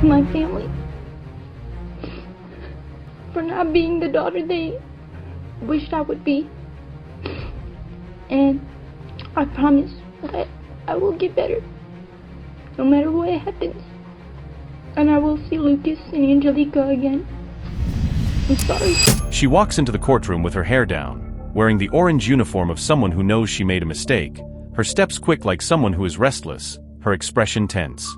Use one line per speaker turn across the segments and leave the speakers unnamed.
to my family for not being the daughter they wished I would be. And I promise that I will get better, no matter what happens. And I will see Lucas and Angelica again. I'm sorry.
She walks into the courtroom with her hair down, wearing the orange uniform of someone who knows she made a mistake, her steps quick like someone who is restless, her expression tense.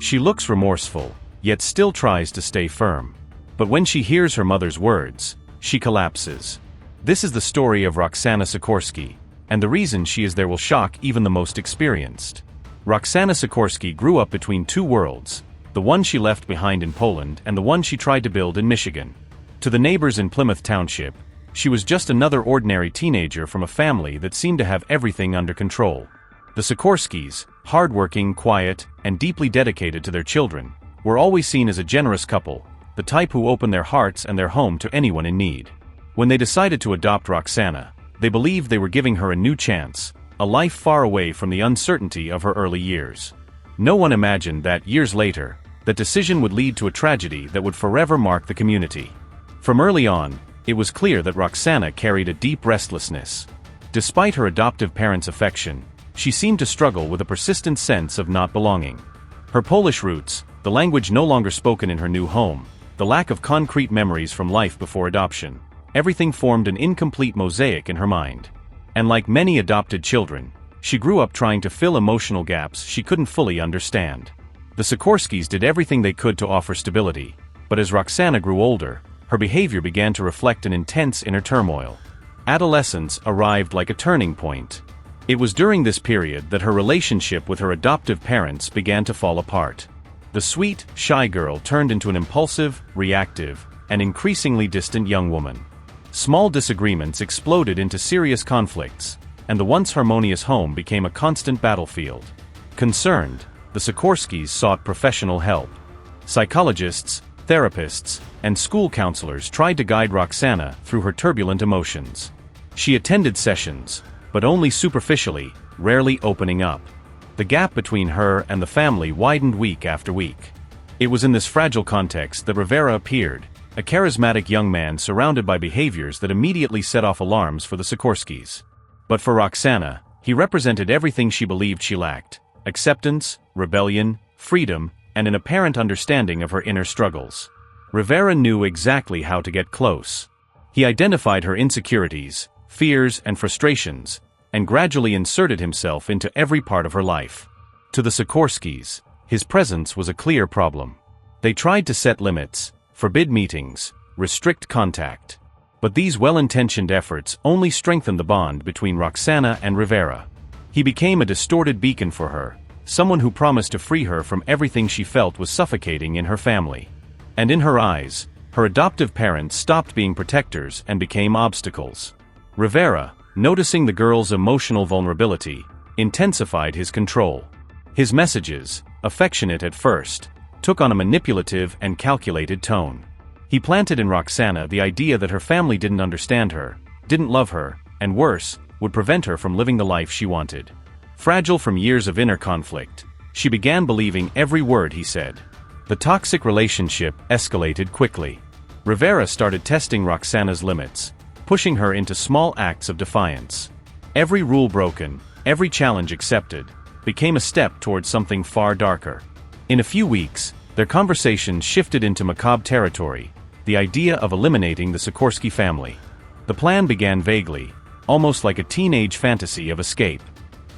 She looks remorseful, yet still tries to stay firm. But when she hears her mother's words, she collapses. This is the story of Roxana Sikorski, and the reason she is there will shock even the most experienced. Roxana Sikorski grew up between two worlds, the one she left behind in Poland and the one she tried to build in Michigan. To the neighbors in Plymouth Township, she was just another ordinary teenager from a family that seemed to have everything under control. The Sikorskis, hardworking, quiet, and deeply dedicated to their children, were always seen as a generous couple, the type who open their hearts and their home to anyone in need. When they decided to adopt Roxana, they believed they were giving her a new chance, a life far away from the uncertainty of her early years. No one imagined that, years later, that decision would lead to a tragedy that would forever mark the community. From early on, it was clear that Roxana carried a deep restlessness. Despite her adoptive parents' affection, she seemed to struggle with a persistent sense of not belonging. Her Polish roots, the language no longer spoken in her new home, the lack of concrete memories from life before adoption, everything formed an incomplete mosaic in her mind. And like many adopted children, she grew up trying to fill emotional gaps she couldn't fully understand. The Sikorskis did everything they could to offer stability, but as Roxana grew older, her behavior began to reflect an intense inner turmoil. Adolescence arrived like a turning point. It was during this period that her relationship with her adoptive parents began to fall apart. The sweet, shy girl turned into an impulsive, reactive, and increasingly distant young woman. Small disagreements exploded into serious conflicts, and the once harmonious home became a constant battlefield. Concerned, the Sikorskis sought professional help. Psychologists, therapists, and school counselors tried to guide Roxana through her turbulent emotions. She attended sessions, but only superficially, rarely opening up. The gap between her and the family widened week after week. It was in this fragile context that Rivera appeared, a charismatic young man surrounded by behaviors that immediately set off alarms for the Sikorskis. But for Roxana, he represented everything she believed she lacked: acceptance, rebellion, freedom, and an apparent understanding of her inner struggles. Rivera knew exactly how to get close. He identified her insecurities, fears, and frustrations, and gradually inserted himself into every part of her life. To the Sikorskis, his presence was a clear problem. They tried to set limits, forbid meetings, restrict contact. But these well-intentioned efforts only strengthened the bond between Roxana and Rivera. He became a distorted beacon for her, someone who promised to free her from everything she felt was suffocating in her family. And in her eyes, her adoptive parents stopped being protectors and became obstacles. Rivera, noticing the girl's emotional vulnerability, intensified his control. His messages, affectionate at first, took on a manipulative and calculated tone. He planted in Roxana the idea that her family didn't understand her, didn't love her, and worse, would prevent her from living the life she wanted. Fragile from years of inner conflict, she began believing every word he said. The toxic relationship escalated quickly. Rivera started testing Roxana's limits, pushing her into small acts of defiance. Every rule broken, every challenge accepted, became a step towards something far darker. In a few weeks, their conversation shifted into macabre territory, the idea of eliminating the Sikorski family. The plan began vaguely, almost like a teenage fantasy of escape.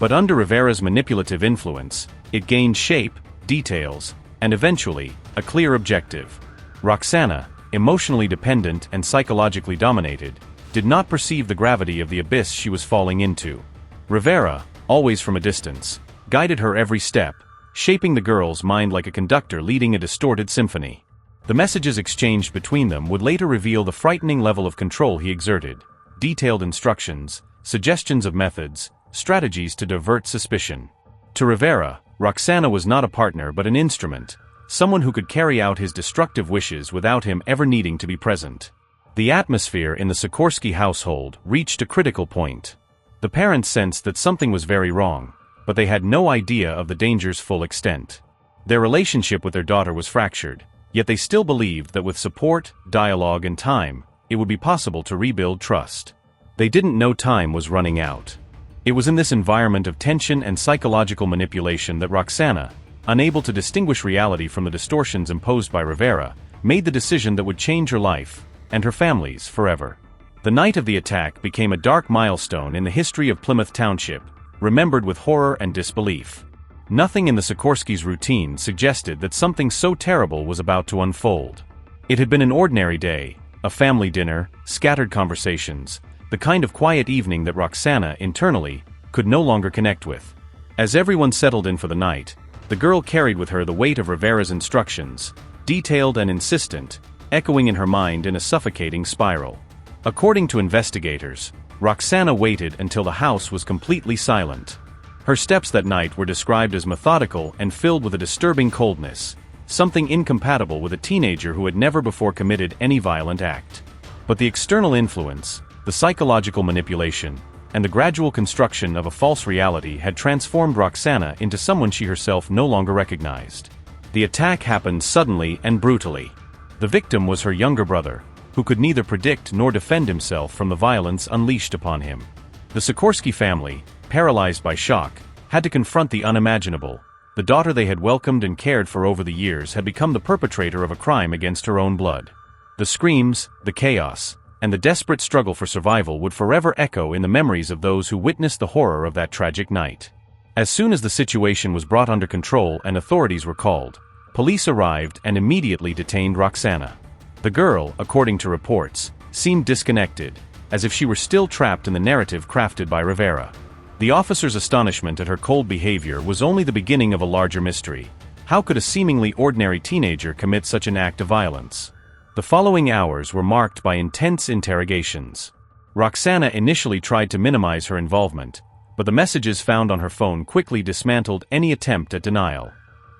But under Rivera's manipulative influence, it gained shape, details, and eventually, a clear objective. Roxana, emotionally dependent and psychologically dominated, did not perceive the gravity of the abyss she was falling into. Rivera, always from a distance, guided her every step, shaping the girl's mind like a conductor leading a distorted symphony. The messages exchanged between them would later reveal the frightening level of control he exerted: detailed instructions, suggestions of methods, strategies to divert suspicion. To Rivera, Roxana was not a partner but an instrument, someone who could carry out his destructive wishes without him ever needing to be present. The atmosphere in the Sikorski household reached a critical point. The parents sensed that something was very wrong, but they had no idea of the danger's full extent. Their relationship with their daughter was fractured, yet they still believed that with support, dialogue, and time, it would be possible to rebuild trust. They didn't know time was running out. It was in this environment of tension and psychological manipulation that Roxana, unable to distinguish reality from the distortions imposed by Rivera, made the decision that would change her life, and her family's, forever. The night of the attack became a dark milestone in the history of Plymouth Township, remembered with horror and disbelief. Nothing in the Sikorskis' routine suggested that something so terrible was about to unfold. It had been an ordinary day, a family dinner, scattered conversations, the kind of quiet evening that Roxana, internally, could no longer connect with. As everyone settled in for the night, the girl carried with her the weight of Rivera's instructions, detailed and insistent, echoing in her mind in a suffocating spiral. According to investigators, Roxana waited until the house was completely silent. Her steps that night were described as methodical and filled with a disturbing coldness, something incompatible with a teenager who had never before committed any violent act. But the external influence, the psychological manipulation, and the gradual construction of a false reality had transformed Roxana into someone she herself no longer recognized. The attack happened suddenly and brutally. The victim was her younger brother, who could neither predict nor defend himself from the violence unleashed upon him. The Sikorski family, paralyzed by shock, had to confront the unimaginable. The daughter they had welcomed and cared for over the years had become the perpetrator of a crime against her own blood. The screams, the chaos, and the desperate struggle for survival would forever echo in the memories of those who witnessed the horror of that tragic night. As soon as the situation was brought under control and authorities were called, police arrived and immediately detained Roxana. The girl, according to reports, seemed disconnected, as if she were still trapped in the narrative crafted by Rivera. The officer's astonishment at her cold behavior was only the beginning of a larger mystery. How could a seemingly ordinary teenager commit such an act of violence? The following hours were marked by intense interrogations. Roxana initially tried to minimize her involvement, but the messages found on her phone quickly dismantled any attempt at denial.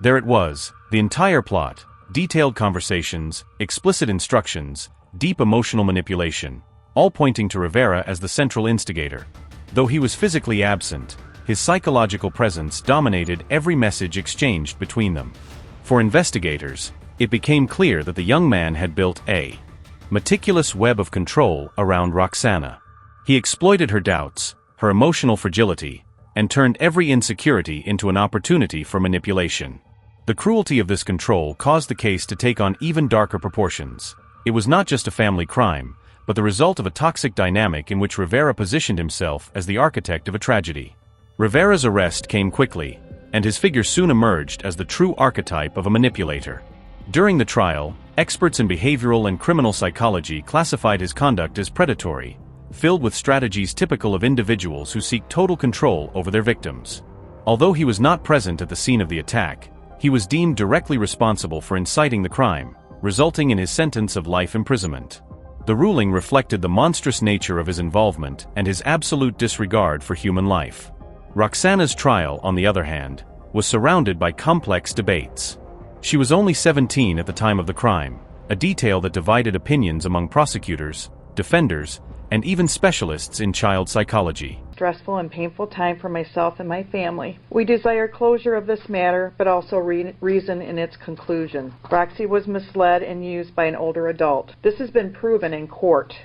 There it was, the entire plot, detailed conversations, explicit instructions, deep emotional manipulation, all pointing to Rivera as the central instigator. Though he was physically absent, his psychological presence dominated every message exchanged between them. For investigators, it became clear that the young man had built a meticulous web of control around Roxana. He exploited her doubts, her emotional fragility, and turned every insecurity into an opportunity for manipulation. The cruelty of this control caused the case to take on even darker proportions. It was not just a family crime, but the result of a toxic dynamic in which Rivera positioned himself as the architect of a tragedy. Rivera's arrest came quickly, and his figure soon emerged as the true archetype of a manipulator. During the trial, experts in behavioral and criminal psychology classified his conduct as predatory, filled with strategies typical of individuals who seek total control over their victims. Although he was not present at the scene of the attack, he was deemed directly responsible for inciting the crime, resulting in his sentence of life imprisonment. The ruling reflected the monstrous nature of his involvement and his absolute disregard for human life. Roxana's trial, on the other hand, was surrounded by complex debates. She was only 17 at the time of the crime, a detail that divided opinions among prosecutors, defenders, and even specialists in child psychology.
Stressful and painful time for myself and my family. We desire closure of this matter, but also reason in its conclusion. Roxy was misled and used by an older adult. This has been proven in court.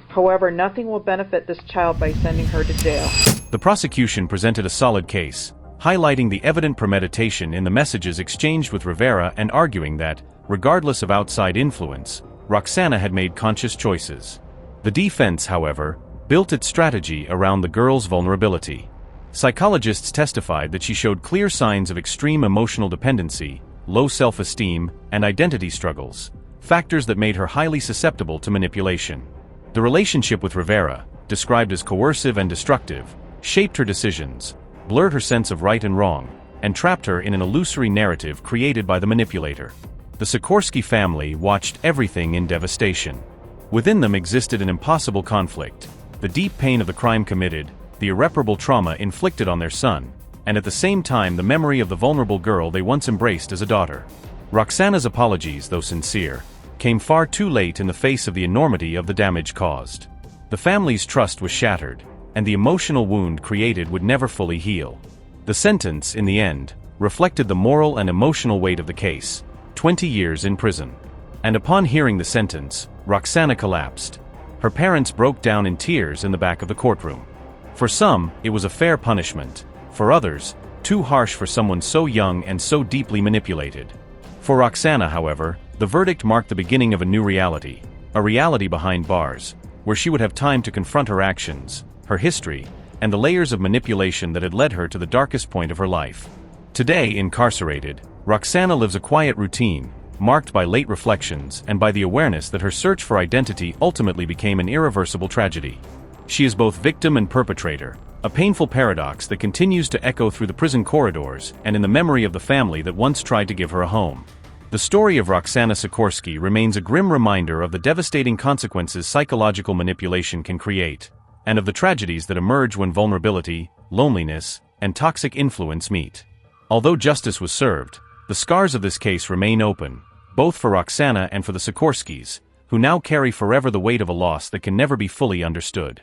However, nothing will benefit this child by sending her to jail.
The prosecution presented a solid case, highlighting the evident premeditation in the messages exchanged with Rivera and arguing that, regardless of outside influence, Roxana had made conscious choices. The defense, however, built its strategy around the girl's vulnerability. Psychologists testified that she showed clear signs of extreme emotional dependency, low self-esteem, and identity struggles, factors that made her highly susceptible to manipulation. The relationship with Rivera, described as coercive and destructive, shaped her decisions, blurred her sense of right and wrong, and trapped her in an illusory narrative created by the manipulator. The Sikorski family watched everything in devastation. Within them existed an impossible conflict: the deep pain of the crime committed, the irreparable trauma inflicted on their son, and at the same time the memory of the vulnerable girl they once embraced as a daughter. Roxana's apologies, though sincere, came far too late in the face of the enormity of the damage caused. The family's trust was shattered, and the emotional wound created would never fully heal. The sentence, in the end, reflected the moral and emotional weight of the case: 20 years in prison. And upon hearing the sentence, Roxana collapsed. Her parents broke down in tears in the back of the courtroom. For some, it was a fair punishment. For others, too harsh for someone so young and so deeply manipulated. For Roxana, however, the verdict marked the beginning of a new reality, a reality behind bars, where she would have time to confront her actions, her history, and the layers of manipulation that had led her to the darkest point of her life. Today, incarcerated, Roxana lives a quiet routine, marked by late reflections and by the awareness that her search for identity ultimately became an irreversible tragedy. She is both victim and perpetrator, a painful paradox that continues to echo through the prison corridors and in the memory of the family that once tried to give her a home. The story of Roxana Sikorski remains a grim reminder of the devastating consequences psychological manipulation can create, and of the tragedies that emerge when vulnerability, loneliness, and toxic influence meet. Although justice was served, the scars of this case remain open, both for Roxana and for the Sikorskis, who now carry forever the weight of a loss that can never be fully understood.